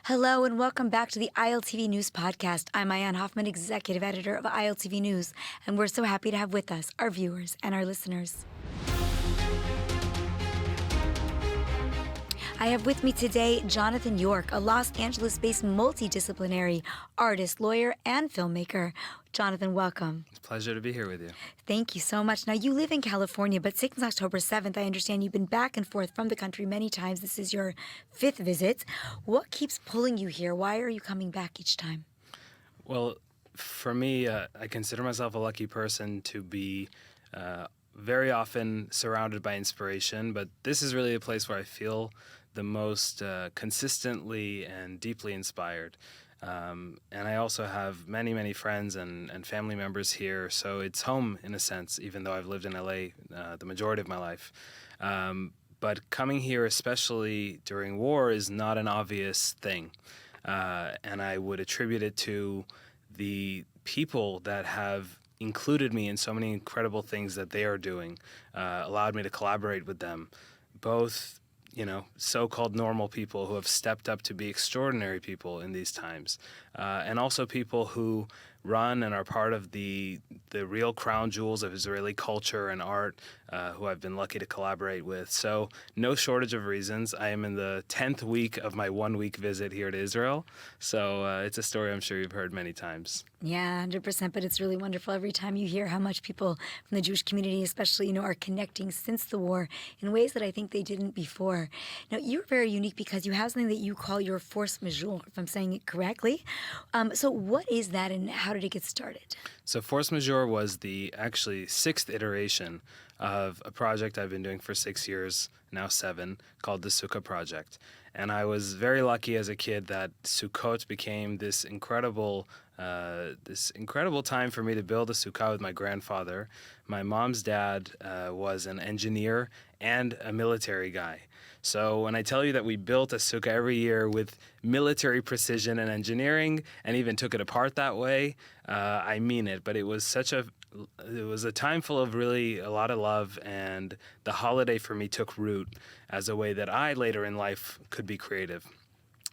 Hello and welcome back to the ILTV News Podcast. I'm Maayan Hoffman, Executive Editor of ILTV News, and we're so happy to have with us our viewers and our listeners. I have with me today Jonathan York, a Los Angeles-based multidisciplinary artist, lawyer, and filmmaker. Jonathan, welcome. It's a pleasure to be here with you. Thank you so much. Now, you live in California, but since October 7th, I understand you've been back and forth from the country many times. This is your fifth visit. What keeps pulling you here? Why are you coming back each time? Well, for me, I consider myself a lucky person to be very often surrounded by inspiration, but this is really a place where I feel the most consistently and deeply inspired. And I also have many, many friends and family members here, so it's home in a sense, even though I've lived in LA the majority of my life. But coming here, especially during war, is not an obvious thing. And I would attribute it to the people that have included me in so many incredible things that they are doing, allowed me to collaborate with them, both so-called normal people who have stepped up to be extraordinary people in these times, and also people who run and are part of the real crown jewels of Israeli culture and art, who I've been lucky to collaborate with. So no shortage of reasons. I am in the 10th week of my 1-week visit here to Israel. So it's a story I'm sure you've heard many times. Yeah, 100%. But it's really wonderful every time you hear how much people from the Jewish community, especially, are connecting since the war in ways that I think they didn't before. Now, you're very unique because you have something that you call your force majeure, if I'm saying it correctly. So what is that and how did it get started? So force majeure was the actually 6th iteration of a project I've been doing for 6 years, now 7, called the Suka project. And I was very lucky as a kid that Sukkot became this incredible time for me to build a sukkah with my grandfather. My mom's dad was an engineer and a military guy. So when I tell you that we built a sukkah every year with military precision and engineering, and even took it apart that way, I mean it. But it was a time full of really a lot of love, and the holiday for me took root as a way that I later in life could be creative.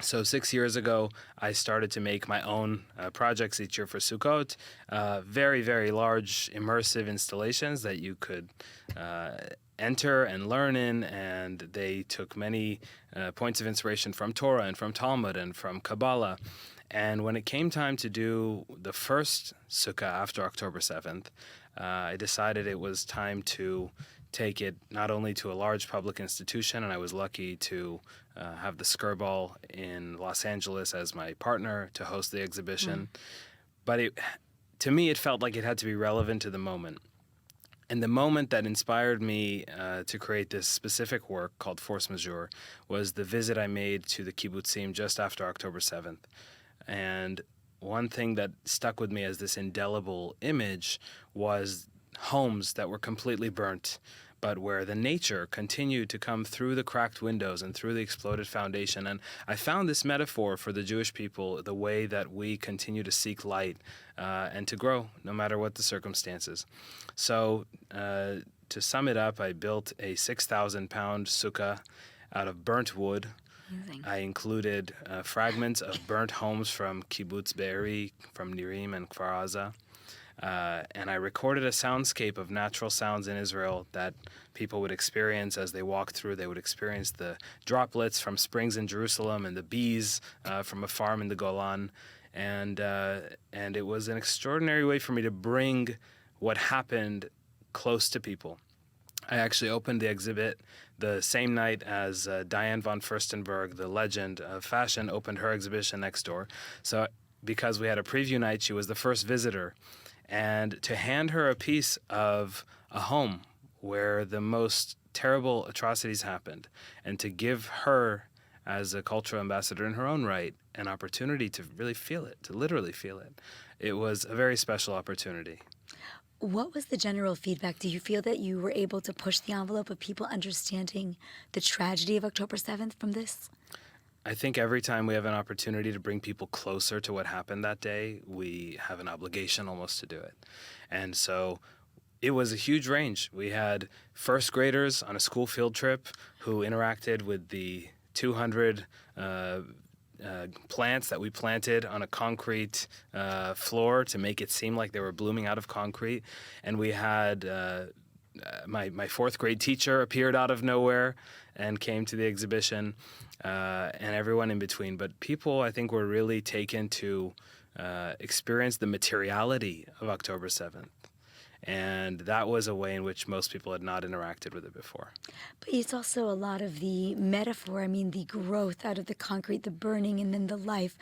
So 6 years ago, I started to make my own projects each year for Sukkot, very, very large immersive installations that you could enter and learn in, and they took many points of inspiration from Torah and from Talmud and from Kabbalah. And when it came time to do the first sukkah after October 7th, I decided it was time to take it not only to a large public institution, and I was lucky to have the Skirball in Los Angeles as my partner to host the exhibition. But to me, it felt like it had to be relevant to the moment. And the moment that inspired me to create this specific work called Force Majeure was the visit I made to the kibbutzim just after October 7th. And one thing that stuck with me as this indelible image was homes that were completely burnt, but where the nature continued to come through the cracked windows and through the exploded foundation. And I found this metaphor for the Jewish people, the way that we continue to seek light and to grow no matter what the circumstances. So to sum it up, I built a 6,000-pound sukkah out of burnt wood. Amazing. I included fragments of burnt homes from Kibbutz Be'eri, from Nirim and Kfar Aza. And I recorded a soundscape of natural sounds in Israel that people would experience as they walked through. They would experience the droplets from springs in Jerusalem and the bees from a farm in the Golan. And it was an extraordinary way for me to bring what happened close to people. I actually opened the exhibit the same night as Diane von Furstenberg, the legend of fashion, opened her exhibition next door. So because we had a preview night, she was the first visitor. And to hand her a piece of a home where the most terrible atrocities happened, and to give her, as a cultural ambassador in her own right, an opportunity to really feel it, to literally feel it, it was a very special opportunity. What was the general feedback? Do you feel that you were able to push the envelope of people understanding the tragedy of October 7th from this? I think every time we have an opportunity to bring people closer to what happened that day, we have an obligation almost to do it. And so it was a huge range. We had first graders on a school field trip who interacted with the 200 plants that we planted on a concrete floor to make it seem like they were blooming out of concrete. And we had my fourth grade teacher appeared out of nowhere and came to the exhibition, and everyone in between. But people, I think, were really taken to experience the materiality of October 7th. And that was a way in which most people had not interacted with it before. But it's also a lot of the metaphor, the growth out of the concrete, the burning, and then the life.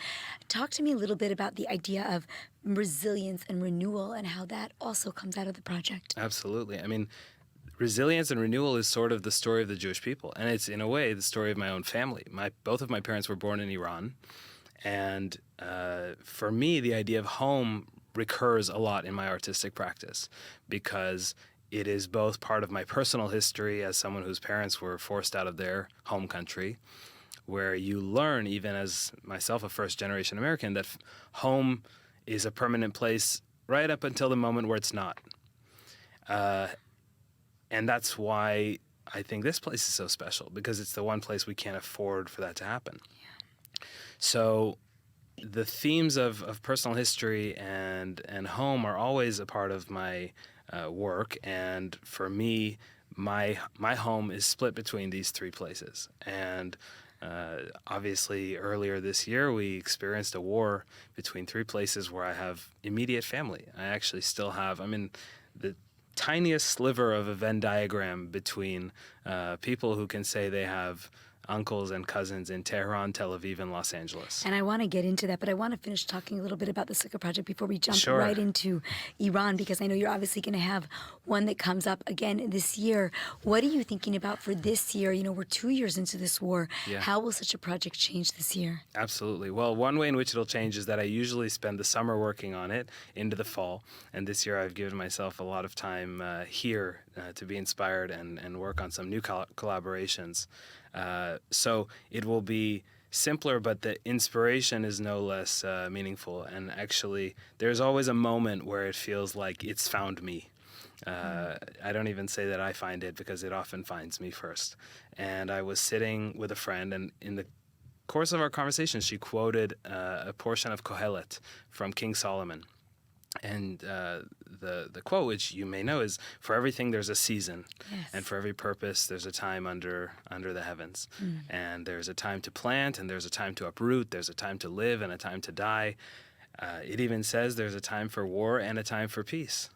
Talk to me a little bit about the idea of resilience and renewal and how that also comes out of the project. Absolutely. Resilience and renewal is sort of the story of the Jewish people. And it's, in a way, the story of my own family. Both of my parents were born in Iran. And for me, the idea of home recurs a lot in my artistic practice because it is both part of my personal history as someone whose parents were forced out of their home country, where you learn, even as myself, a first-generation American, that home is a permanent place right up until the moment where it's not. And that's why I think this place is so special, because it's the one place we can't afford for that to happen. Yeah. So the themes of personal history and home are always a part of my work. And for me, my home is split between these three places. And obviously, earlier this year, we experienced a war between three places where I have immediate family. I actually still have, I'm in the tiniest sliver of a Venn diagram between people who can say they have uncles and cousins in Tehran, Tel Aviv, and Los Angeles. And I want to get into that, but I want to finish talking a little bit about the Suka project before we jump Sure. right into Iran, because I know you're obviously going to have one that comes up again this year. What are you thinking about for this year? We're 2 years into this war. Yeah. How will such a project change this year? Absolutely. Well, one way in which it'll change is that I usually spend the summer working on it into the fall. And this year I've given myself a lot of time here to be inspired and work on some new collaborations. So it will be simpler, but the inspiration is no less meaningful. And actually, there's always a moment where it feels like it's found me. I don't even say that I find it, because it often finds me first. And I was sitting with a friend, and in the course of our conversation, she quoted a portion of Kohelet from King Solomon. And the quote, which you may know, is, "For everything there's a season, Yes. and for every purpose there's a time under the heavens. And there's a time to plant, and there's a time to uproot, there's a time to live and a time to die. It even says there's a time for war and a time for peace."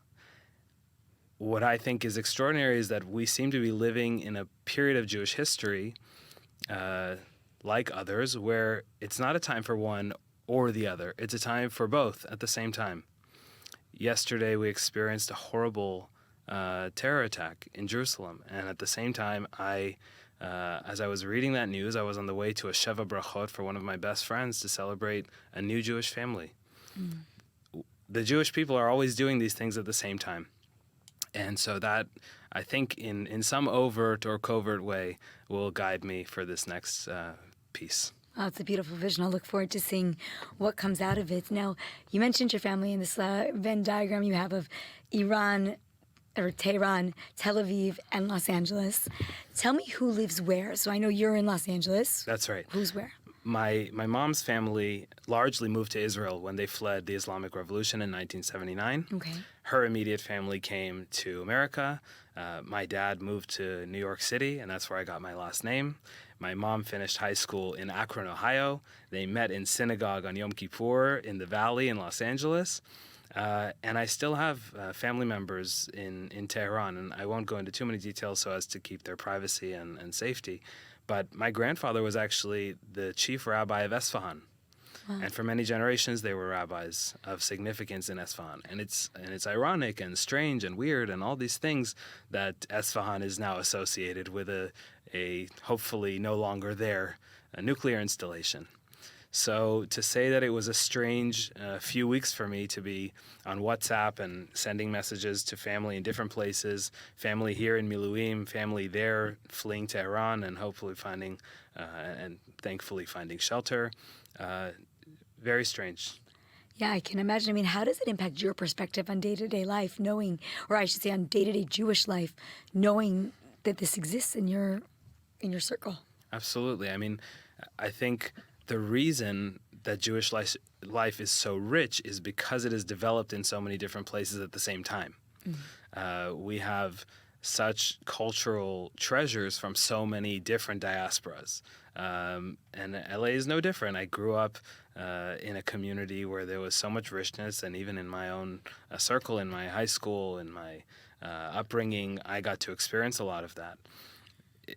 What I think is extraordinary is that we seem to be living in a period of Jewish history, like others, where it's not a time for one or the other. It's a time for both at the same time. Yesterday, we experienced a horrible terror attack in Jerusalem. And at the same time, as I was reading that news, I was on the way to a Sheva Brachot for one of my best friends to celebrate a new Jewish family. The Jewish people are always doing these things at the same time. And so that, I think, in some overt or covert way, will guide me for this next piece. Oh, it's a beautiful vision. I'll look forward to seeing what comes out of it. Now, you mentioned your family in this Venn diagram you have of Iran, or Tehran, Tel Aviv, and Los Angeles. Tell me who lives where. So I know you're in Los Angeles. That's right. Who's where? My mom's family largely moved to Israel when they fled the Islamic Revolution in 1979. Okay. Her immediate family came to America. My dad moved to New York City, and that's where I got my last name. My mom finished high school in Akron, Ohio. They met in synagogue on Yom Kippur in the Valley in Los Angeles. And I still have family members in Tehran, and I won't go into too many details so as to keep their privacy and safety. But my grandfather was actually the chief rabbi of Esfahan. Wow. And for many generations, they were rabbis of significance in Esfahan. And it's ironic and strange and weird and all these things that Esfahan is now associated with a hopefully no longer there, a nuclear installation. So to say that it was a strange few weeks for me to be on WhatsApp and sending messages to family in different places, family here in Miluim, family there fleeing Tehran and hopefully finding and thankfully finding shelter, very strange. Yeah, I can imagine. I mean, how does it impact your perspective on day-to-day life, knowing, or I should say on day-to-day Jewish life, knowing that this exists in your circle? Absolutely. I mean, I think the reason that Jewish life is so rich is because it is developed in so many different places at the same time. We have such cultural treasures from so many different diasporas. And LA is no different. I grew up in a community where there was so much richness, and even in my own circle, in my high school, in my upbringing, I got to experience a lot of that.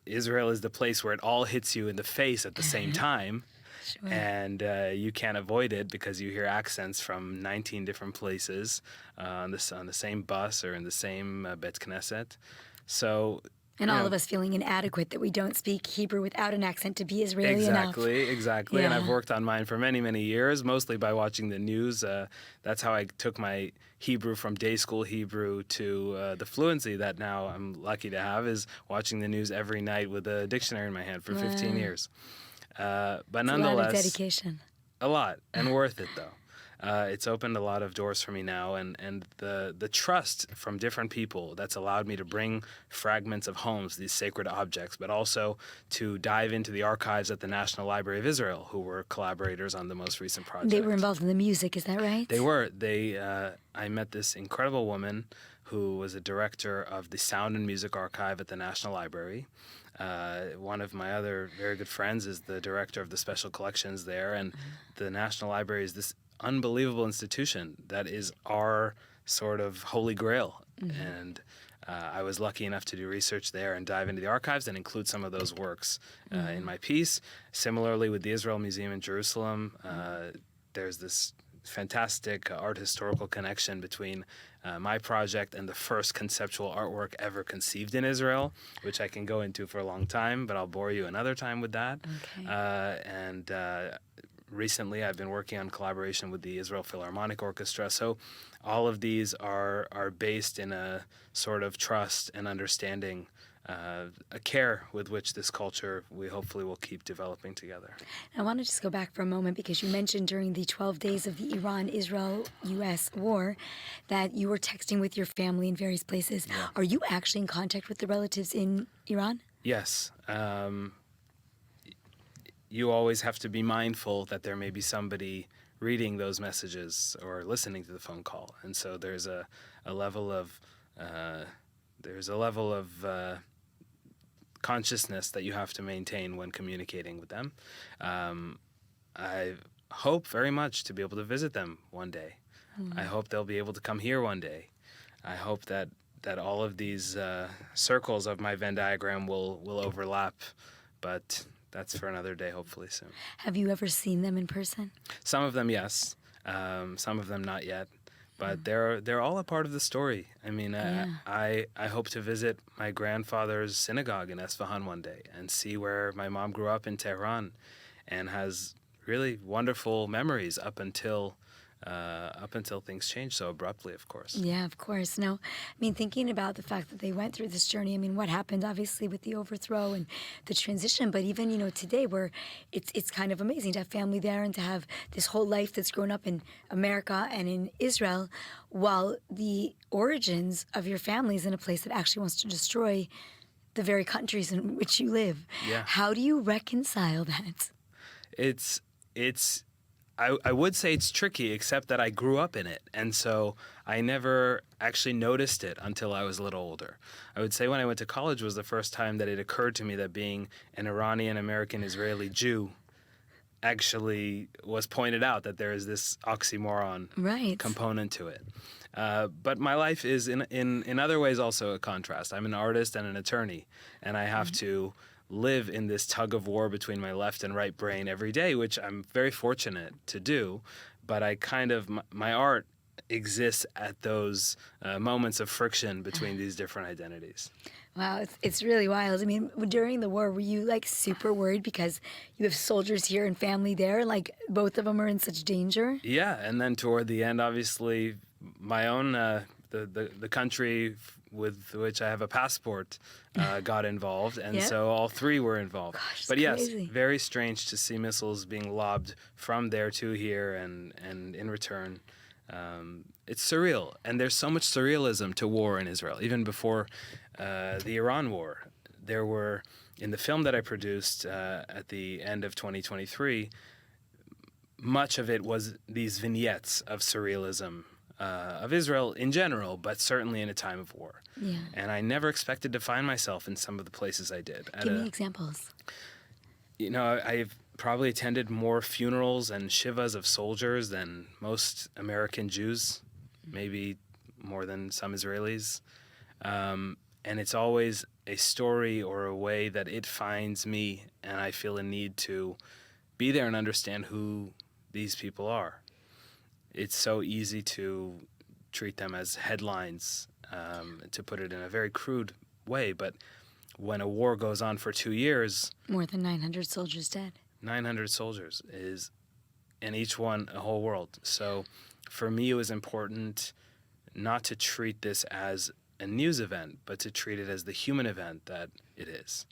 Israel is the place where it all hits you in the face at the same time. Sure. And you can't avoid it because you hear accents from 19 different places on the same bus or in the same Bet Knesset. So, And all of us feeling inadequate that we don't speak Hebrew without an accent to be Israeli enough. Exactly. Yeah. And I've worked on mine for many, many years, mostly by watching the news. That's how I took my Hebrew from day school Hebrew to the fluency that now I'm lucky to have, is watching the news every night with a dictionary in my hand for 15 years. But nonetheless, a lot of dedication. A lot, and worth it though. It's opened a lot of doors for me now, and the trust from different people that's allowed me to bring fragments of homes, these sacred objects, but also to dive into the archives at the National Library of Israel, who were collaborators on the most recent project. They were involved in the music, is that right? They were. I met this incredible woman who was a director of the Sound and Music Archive at the National Library. One of my other very good friends is the director of the special collections there, and the National Library is this unbelievable institution that is our sort of holy grail. And I was lucky enough to do research there and dive into the archives and include some of those works in my piece. Similarly, with the Israel Museum in Jerusalem, there's this fantastic art historical connection between my project and the first conceptual artwork ever conceived in Israel, which I can go into for a long time, but I'll bore you another time with that. Okay. Recently I've been working on collaboration with the Israel Philharmonic Orchestra. So all of these are based in a sort of trust and understanding, a care with which this culture we hopefully will keep developing together. I want to just go back for a moment because you mentioned during the 12 days of the Iran-Israel-U.S. war that you were texting with your family in various places. Yeah. Are you actually in contact with the relatives in Iran? Yes. You always have to be mindful that there may be somebody reading those messages or listening to the phone call, and so there's a level of consciousness that you have to maintain when communicating with them. I hope very much to be able to visit them one day. I hope they'll be able to come here one day. I hope that all of these circles of my Venn diagram will overlap, but that's for another day, hopefully soon. Have you ever seen them in person? Some of them, yes. Some of them, not yet. But they're all a part of the story. I mean, I hope to visit my grandfather's synagogue in Esfahan one day and see where my mom grew up in Tehran and has really wonderful memories up until things changed so abruptly, of course. Yeah, of course. No, I mean, thinking about the fact that they went through this journey, I mean, what happened obviously with the overthrow and the transition, but even, today where it's kind of amazing to have family there and to have this whole life that's grown up in America and in Israel, while the origins of your family is in a place that actually wants to destroy the very countries in which you live. Yeah. How do you reconcile that? I would say it's tricky, except that I grew up in it. And so I never actually noticed it until I was a little older. I would say when I went to college was the first time that it occurred to me that being an Iranian American Israeli Jew actually was pointed out, that there is this oxymoron component to it. But my life is in other ways also a contrast. I'm an artist and an attorney, and I have to live in this tug of war between my left and right brain every day, which I'm very fortunate to do. But my art exists at those moments of friction between these different identities. Wow, it's really wild. I mean, during the war, were you super worried because you have soldiers here and family there? Like both of them are in such danger? Yeah, and then toward the end, obviously, my own the country with which I have a passport got involved, and so all three were involved. Gosh, but yes, crazy. very strange to see missiles being lobbed from there to here, and in return, it's surreal. And there's so much surrealism to war in Israel. Even before the Iran war, there were, in the film that I produced at the end of 2023, much of it was these vignettes of surrealism of Israel in general, but certainly in a time of war. Yeah. And I never expected to find myself in some of the places I did. Give me examples. I've probably attended more funerals and shivas of soldiers than most American Jews, maybe more than some Israelis. And it's always a story or a way that it finds me, and I feel a need to be there and understand who these people are. It's so easy to treat them as headlines, to put it in a very crude way, but when a war goes on for 2 years... More than 900 soldiers dead. 900 soldiers is, and each one a whole world. So for me, it was important not to treat this as a news event, but to treat it as the human event that it is.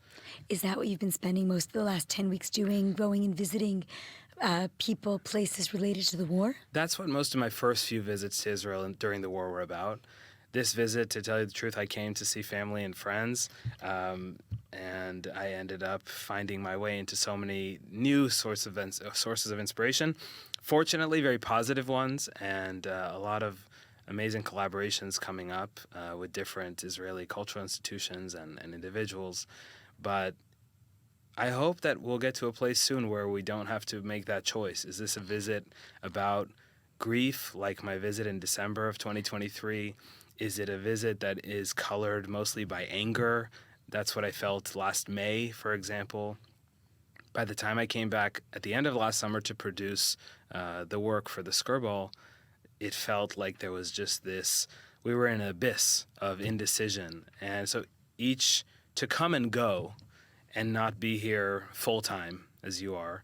Is that what you've been spending most of the last 10 weeks doing, going and visiting people, places related to the war? That's what most of my first few visits to Israel during the war were about. This visit, to tell you the truth, I came to see family and friends, and I ended up finding my way into so many new sources of inspiration. Fortunately, very positive ones, and a lot of amazing collaborations coming up with different Israeli cultural institutions and individuals. But I hope that we'll get to a place soon where we don't have to make that choice. Is this a visit about grief, like my visit in December of 2023? Is it a visit that is colored mostly by anger? That's what I felt last May, for example. By the time I came back at the end of last summer to produce the work for the Skirball, it felt like there was just this, we were in an abyss of indecision. And so each, to come and go and not be here full time as you are,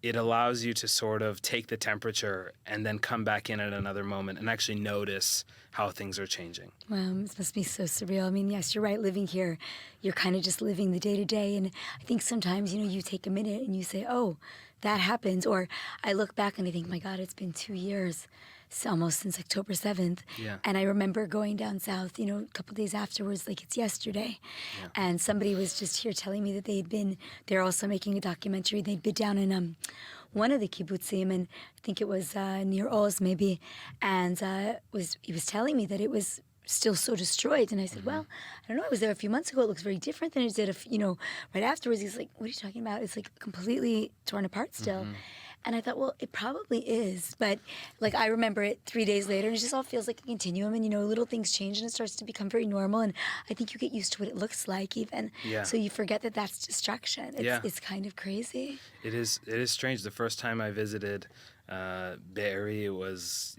it allows you to sort of take the temperature and then come back in at another moment and actually notice how things are changing. Wow, this must be so surreal. I mean, yes, you're right, living here, you're kind of just living the day-to-day. And I think sometimes, you take a minute and you say, oh, that happens. Or I look back and I think, my God, it's been 2 years. It's almost since October 7th. Yeah. And I remember going down south, a couple days afterwards, like it's yesterday. Yeah. And somebody was just here telling me that they're also making a documentary. They'd been down in one of the kibbutzim, and I think it was near Oz maybe. And he was telling me that it was still so destroyed. And I said, well, I don't know. I was there a few months ago. It looks very different than it did, right afterwards. He's like, what are you talking about? It's like completely torn apart still. Mm-hmm. And I thought, well, it probably is. But, I remember it 3 days later, and it just all feels like a continuum. And, little things change, and it starts to become very normal. And I think you get used to what it looks like even. Yeah. So you forget that that's destruction. It's kind of crazy. It is strange. The first time I visited Be'eri, it was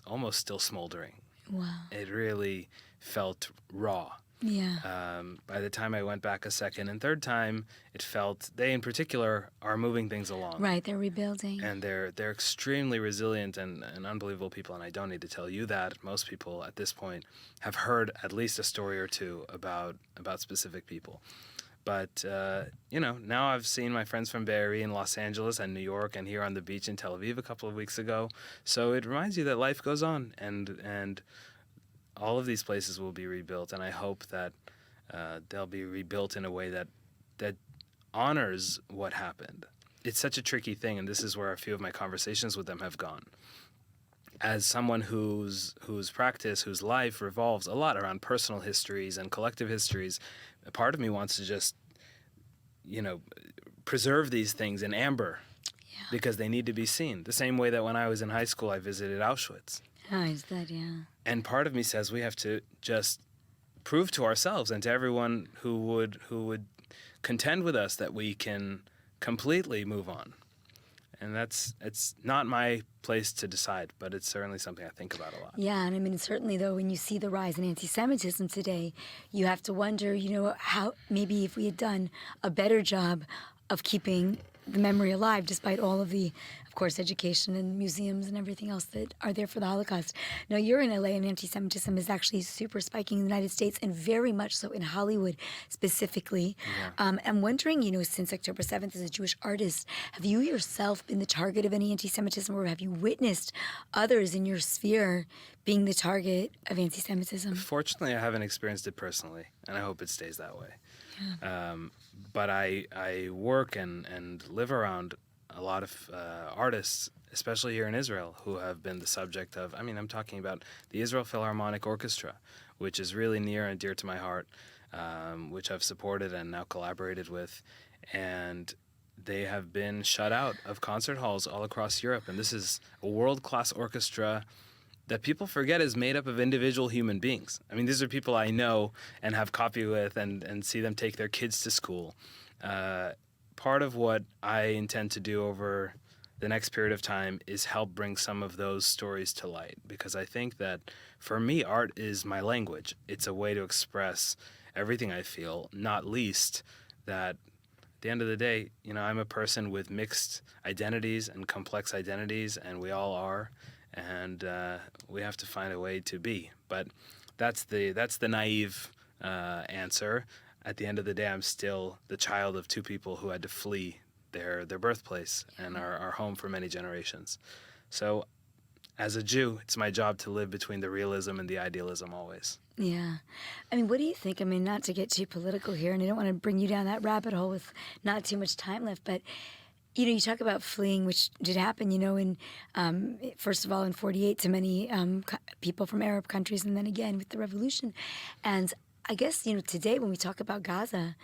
almost still smoldering. Wow. It really felt raw. Yeah. By the time I went back a second and third time, it felt they in particular are moving things along. Right, they're rebuilding. And they're extremely resilient and unbelievable people, and I don't need to tell you that. Most people at this point have heard at least a story or two about specific people. But, now I've seen my friends from Be'eri in Los Angeles and New York and here on the beach in Tel Aviv a couple of weeks ago. So it reminds you that life goes on, and all of these places will be rebuilt, and I hope that they'll be rebuilt in a way that honors what happened. It's such a tricky thing, and this is where a few of my conversations with them have gone. As someone whose practice, whose life revolves a lot around personal histories and collective histories, a part of me wants to just, preserve these things in amber because they need to be seen. The same way that when I was in high school, I visited Auschwitz. Oh, is that, yeah. And part of me says we have to just prove to ourselves and to everyone who would contend with us that we can completely move on. And it's not my place to decide, but it's certainly something I think about a lot. Yeah, and I mean, certainly, though, when you see the rise in anti-Semitism today, you have to wonder, how maybe if we had done a better job of keeping the memory alive, despite all of the, of course, education and museums and everything else that are there for the Holocaust. Now, you're in LA, and anti-Semitism is actually super spiking in the United States, and very much so in Hollywood specifically. Yeah. I'm wondering, since October 7th, as a Jewish artist, have you yourself been the target of any anti-Semitism, or have you witnessed others in your sphere being the target of anti-Semitism? Fortunately, I haven't experienced it personally, and I hope it stays that way. Yeah. But I work and live around a lot of artists, especially here in Israel, who have been the subject of, I'm talking about the Israel Philharmonic Orchestra, which is really near and dear to my heart, which I've supported and now collaborated with. And they have been shut out of concert halls all across Europe. And this is a world-class orchestra that people forget is made up of individual human beings. These are people I know and have coffee with and see them take their kids to school. Part of what I intend to do over the next period of time is help bring some of those stories to light, because I think that for me, art is my language. It's a way to express everything I feel, not least that at the end of the day, I'm a person with mixed identities and complex identities, and we all are, and we have to find a way to be. But that's the naive answer. At the end of the day, I'm still the child of two people who had to flee their birthplace and our home for many generations. So as a Jew, it's my job to live between the realism and the idealism always. Yeah. What do you think? Not to get too political here, and I don't want to bring you down that rabbit hole with not too much time left, but you talk about fleeing, which did happen, first of all in 48 to many people from Arab countries, and then again with the revolution. And I guess, today when we talk about Gaza,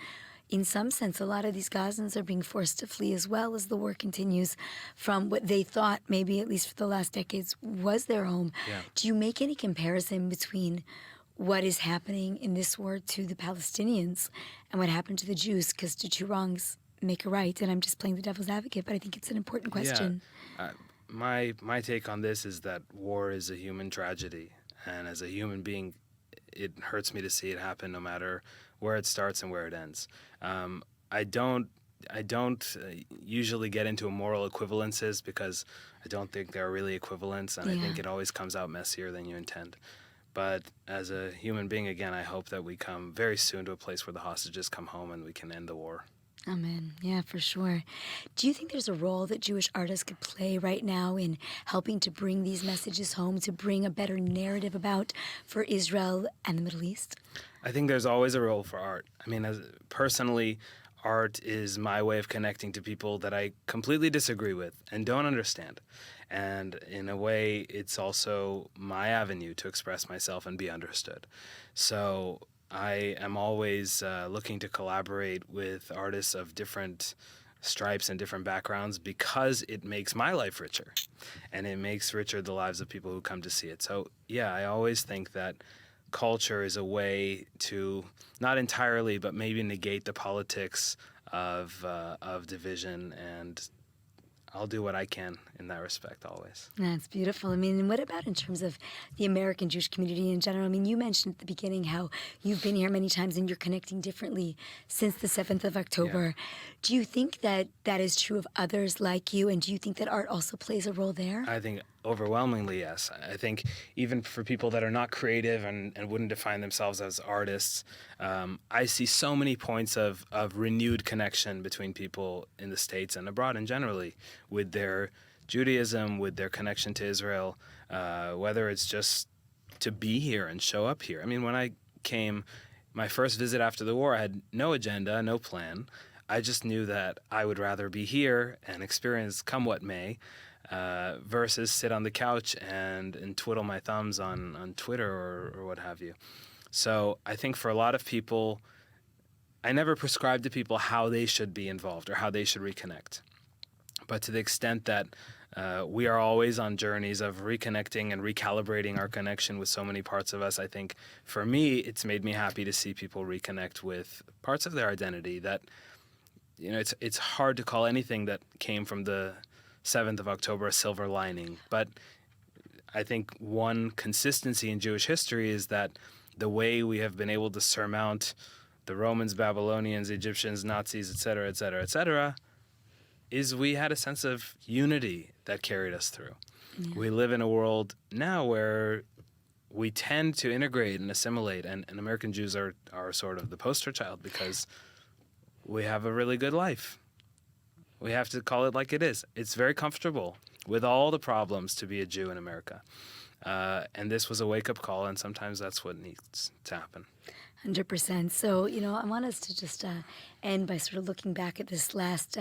in some sense, a lot of these Gazans are being forced to flee as well as the war continues from what they thought, maybe at least for the last decades, was their home. Yeah. Do you make any comparison between what is happening in this war to the Palestinians and what happened to the Jews? Because do two wrongs make a right? And I'm just playing the devil's advocate, but I think it's an important question. Yeah. My take on this is that war is a human tragedy. And as a human being, it hurts me to see it happen no matter where it starts and where it ends. I don't usually get into moral equivalences because I don't think there are really equivalents, and I think it always comes out messier than you intend. But as a human being, again, I hope that we come very soon to a place where the hostages come home and we can end the war. Amen. Yeah, for sure. Do you think there's a role that Jewish artists could play right now in helping to bring these messages home, to bring a better narrative about for Israel and the Middle East? I think there's always a role for art. Personally, art is my way of connecting to people that I completely disagree with and don't understand. And in a way, it's also my avenue to express myself and be understood. So I am always looking to collaborate with artists of different stripes and different backgrounds because it makes my life richer, and it makes richer the lives of people who come to see it. So yeah, I always think that culture is a way to not entirely, but maybe negate the politics of division, and I'll do what I can in that respect always. That's beautiful. What about in terms of the American Jewish community in general? You mentioned at the beginning how you've been here many times and you're connecting differently since the 7th of October. Yeah. Do you think that that is true of others like you, and do you think that art also plays a role there? I think overwhelmingly, yes. I think even for people that are not creative and wouldn't define themselves as artists, I see so many points of renewed connection between people in the States and abroad and generally with their Judaism, with their connection to Israel, whether it's just to be here and show up here. When I came, my first visit after the war, I had no agenda, no plan. I just knew that I would rather be here and experience come what may, versus sit on the couch and twiddle my thumbs on Twitter or what have you. So I think for a lot of people, I never prescribe to people how they should be involved or how they should reconnect. But to the extent that we are always on journeys of reconnecting and recalibrating our connection with so many parts of us, I think for me, it's made me happy to see people reconnect with parts of their identity that, it's hard to call anything that came from the 7th of October a silver lining. But I think one consistency in Jewish history is that the way we have been able to surmount the Romans, Babylonians, Egyptians, Nazis, et cetera, is we had a sense of unity that carried us through. Yeah. We live in a world now where we tend to integrate and assimilate, and American Jews are sort of the poster child because we have a really good life. We have to call it like it is. It's very comfortable with all the problems to be a Jew in America. And this was a wake-up call, and sometimes that's what needs to happen. 100%. So, I want us to just end by sort of looking back at this last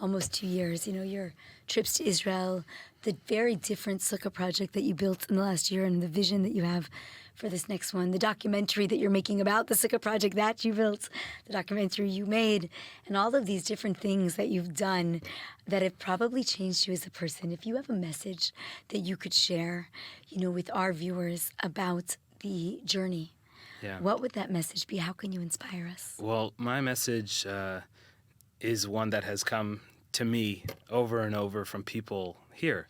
almost 2 years. Your trips to Israel, the very different Sukkah project that you built in the last year, and the vision that you have for this next one, the documentary that you're making about the Sukkah project that you built, the documentary you made, and all of these different things that you've done that have probably changed you as a person. If you have a message that you could share, with our viewers about the journey, what would that message be? How can you inspire us? Well, my message is one that has come to me over and over from people here,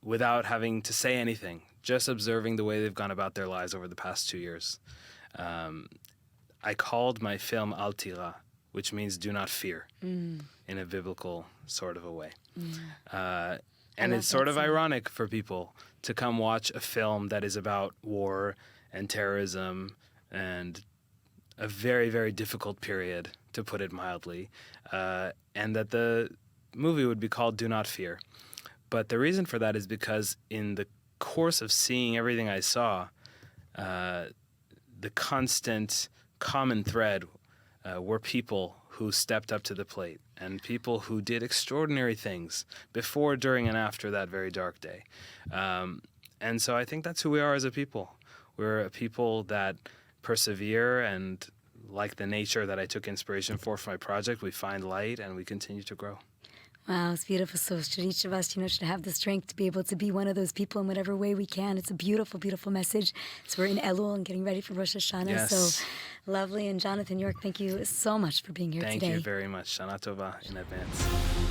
without having to say anything, just observing the way they've gone about their lives over the past 2 years. I called my film Al Tira, which means do not fear, in a biblical sort of a way. And it's sort of ironic for people to come watch a film that is about war and terrorism and a very, very difficult period, to put it mildly, and that the movie would be called Do Not Fear. But the reason for that is because in the course of seeing everything I saw, the constant common thread were people who stepped up to the plate and people who did extraordinary things before, during, and after that very dark day. And so I think that's who we are as a people. We're a people that persevere, and like the nature that I took inspiration for my project, we find light and we continue to grow. Wow, it's beautiful. So should each of us, should have the strength to be able to be one of those people in whatever way we can. It's a beautiful, beautiful message. So we're in Elul and getting ready for Rosh Hashanah. Yes. So lovely. And Jonathan York, thank you so much for being here today. Thank you very much. Shana Tova in advance.